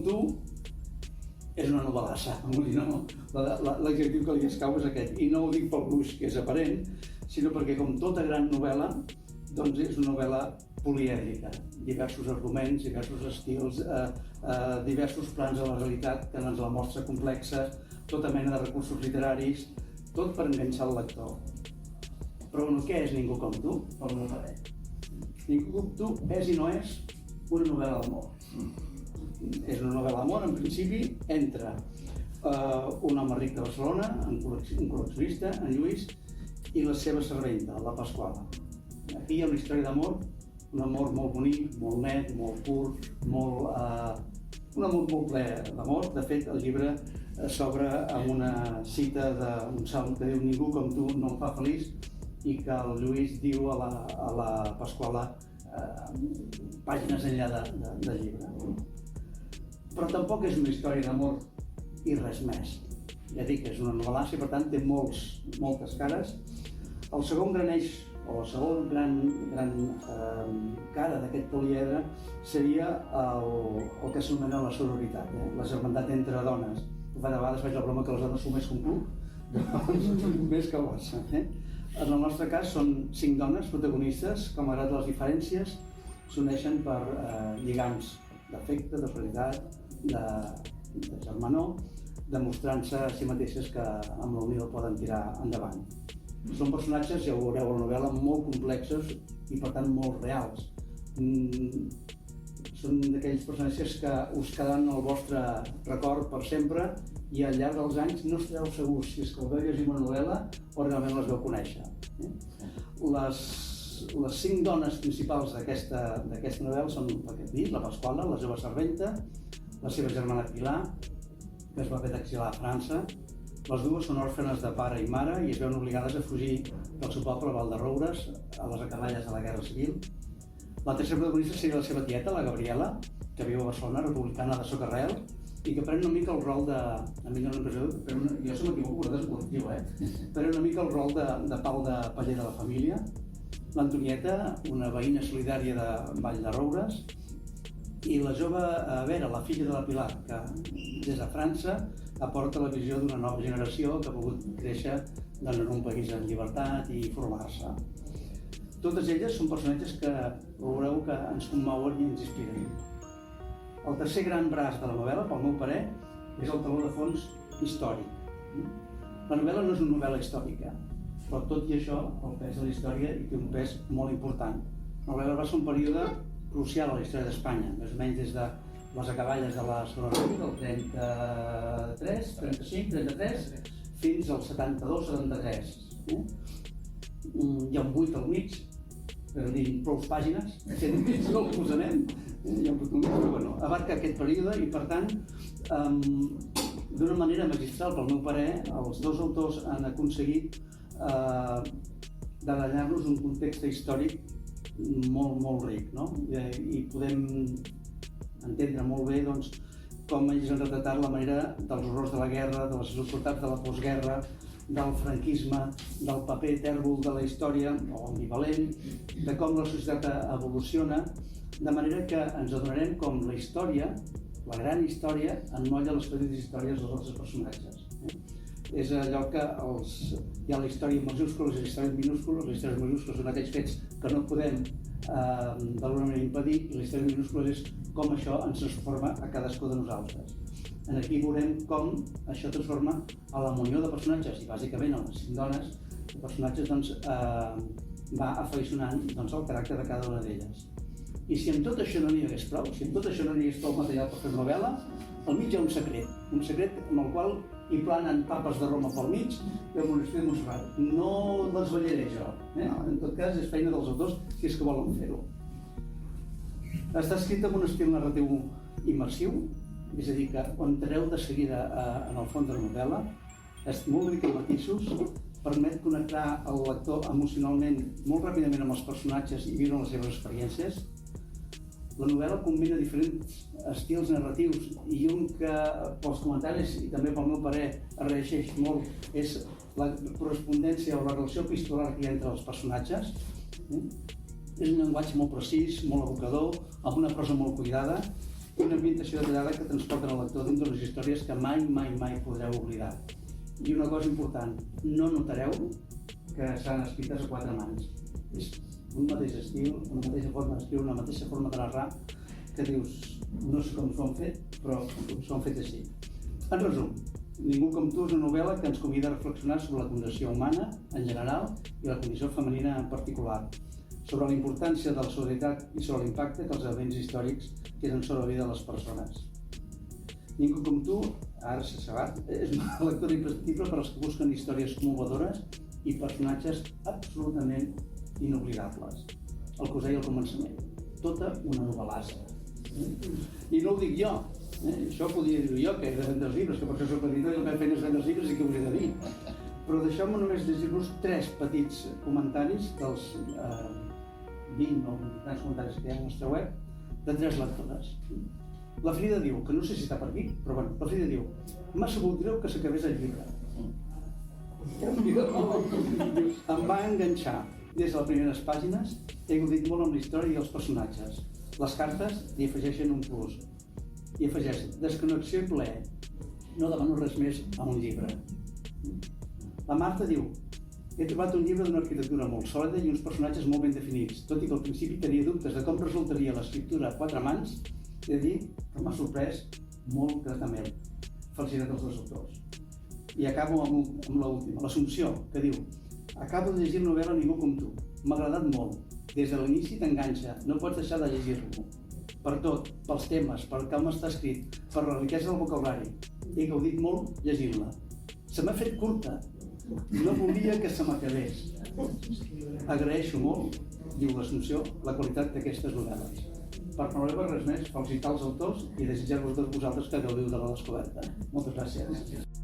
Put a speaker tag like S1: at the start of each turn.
S1: tu és una novel·lassa, l'adjectiu que li escau és aquest, i no ho dic pel gruix que és aparent, sinó perquè com tota gran novel·la, doncs és una novel·la polièdrica, diversos arguments, diversos estils, diversos plans de la realitat que ens la mostra complexa, tota mena de recursos literaris, tot per enganxar el lector. Però què és Ningú com tu? Pel meu parer. Ningú com tu és i no és una novel·la d'amor. És una novel·la d'amor, en principi, entre un home ric de Barcelona, un col·leccionista, en Lluís, i la seva serventa, la Pasquala. Aquí hi ha una història d'amor, un amor molt bonic, molt net, molt pur, un amor molt ple d'amor. De fet, el llibre s'obre amb una cita d'un salm que diu «Ningú com tu no em fa feliç» i que el Lluís diu a la Pasquala pàgines enllà del llibre. Però tampoc és una història d'amor i res més. Ja dic que és una novel·lassa i per tant té moltes cares. El segon gran eix, o la segona gran cara d'aquest poliedre seria el que s'anomena la sororitat, la germandat entre dones. De vegades faig la broma que les dones són més que un club, més que el Barça. En el nostre cas són 5 dones protagonistes que, malgrat les diferències, s'uneixen per lligams d'afecte, de solidaritat, de germanor, demostrant-se a si mateixes que amb la unió poden tirar endavant. Són personatges, ja ho veureu a la novel·la, molt complexos i per tant molt reals. Són d'aquells personatges que us quedaran al vostre record per sempre i al llarg dels anys no esteu segurs si és que ho veu llegir una novel·la o realment les veu conèixer. Les 5 dones principals d'aquesta novel·la són, pel que hem dit, la Pasquala, la jove serventa, la seva germana Pilar, que es va haver d'exilar a França. Les dues són òrfenes de pare i mare i es veuen obligades a fugir del seu poble, Val de Roures, a les acaballes de la Guerra Civil. La tercera protagonista seria la seva tieta, la Gabriela, que viu a Barcelona, republicana de Socarrel, i que pren una mica el rol de... A mi dóna l'impressió, jo si m'equivoco, però és col·lectiu, pren una mica el rol de pal de paller de la família. L'Antonieta, una veïna solidària de Vall de Roures, i la jove Vera, la filla de la Pilar, que des de França aporta la visió d'una nova generació que ha pogut créixer en un país en llibertat i formar-se. Totes elles són personatges que veureu que ens commouen i ens inspiren. El tercer gran braç de la novel·la, pel meu parer, és el teló de fons històric. La novel·la no és una novel·la històrica, però tot i això el pes de la història hi té un pes molt important. La novel·la va ser un període crucial a la història d'Espanya, més o menys des de les acaballes de la Segona República, del 33, fins al 72-73. Hi ha un buit al mig, per dir prou pàgines, que no el posarem, hi ha un buit al mig, però bueno, abarca aquest període i per tant, d'una manera magistral, pel meu parer, els dos autors han aconseguit detallar-nos un context històric molt ric, no? I podem entendre molt bé com ells han retratat la manera dels horrors de la guerra, de les dificultats de la postguerra, del franquisme, del paper tèrbol de la història, o ambivalent, de com la societat evoluciona, de manera que ens adonarem com la història, la gran història, enmolla les petites històries dels nostres personatges. És allò que hi ha la història en majúscules i la història en minúscules. Les històries majúscules són aquells fets que no podem d'alguna manera impedir i la història en minúscules és com això ens transforma a cadascú de nosaltres. Aquí veurem com això transforma a la munió de personatges i bàsicament a les 5 dones de personatges va afaiçonant el caràcter de cada una d'elles. I si amb tot això no n'hi hagués prou, si amb tot això no n'hi hagués prou material per fer novel·la, al mig hi ha un secret amb el qual hi planen papes de Roma pel mig i el monestir de Montserrat. No desvetllaré jo, en tot cas és feina dels autors si és que volen fer-ho. Està escrit amb un estil narratiu immersiu, és a dir, que entrareu de seguida en el fons de la novel·la, és molt ric en matisos, permet connectar el lector emocionalment molt ràpidament amb els personatges i viure les seves experiències. La novel·la combina diferents estils narratius i un que pels comentaris i també pel meu parer es reeixeix molt és la correspondència o la relació epistolar que hi ha entre els personatges. És un llenguatge molt precís, molt evocador, amb una prosa molt cuidada i una ambientació detallada que transporten el lector dins d'unes històries que mai podreu oblidar. I una cosa important, no notareu que seran escrites a quatre mans. És un mateix estil, una mateixa forma d'escriure, una mateixa forma de narrar, que dius, no sé com s'ho han fet, però s'ho han fet així. En resum, Ningú com tu és una novel·la que ens convida a reflexionar sobre la condició humana en general i la condició femenina en particular, sobre la importància de la solidaritat i sobre l'impacte que els events històrics tenen sobre la vida de les persones. Ningú com tu, ara s'ha sabat, és una lectura imprescindible per als que busquen històries commovedores i personatges absolutament inoblidables. El que us deia al començament, tota una novel·lassa. I no ho dic jo, això ho podria dir jo, que he de vendre els llibres, que per això soc editor i la meva feina és vendre els llibres i què us he de dir. Però deixeu-me només llegir-vos 3 petits comentaris dels 20 o 20 tants comentaris que hi ha a la nostra web, de 3 lectores. La Frida diu, que no sé si està per aquí, però bueno, la Frida diu: m'ha sabut greu que s'acabés el llibre. Em va enganxar. Des de les primeres pàgines he gaudit molt amb la història i els personatges. Les cartes li afegeixen un plus. I afegeix desconnexió i plaer. No demano res més a un llibre. La Marta diu: he trobat un llibre d'una arquitectura molt sòlida i uns personatges molt ben definits, tot i que al principi tenia dubtes de com resultaria l'escriptura a 4 mans. He de dir que m'ha sorprès molt gratament. Felicitat als 2 autors. I acabo amb l'última, l'Assumpció, que diu: acabo de llegir la novel·la Ningú com tu. M'ha agradat molt. Des de l'inici t'enganxa, no pots deixar de llegir-lo. Per tot, pels temes, per com està escrit, per la riquesa del vocabulari. He gaudit molt llegint-la. Se m'ha fet curta. No volia que se m'acabés. Agraeixo molt, diu l'Assumpció, la qualitat d'aquestes novel·les. Per no haver res més, felicitar els autors i desitjar-vos a tots vosaltres que gaudiu de la descoberta. Moltes gràcies.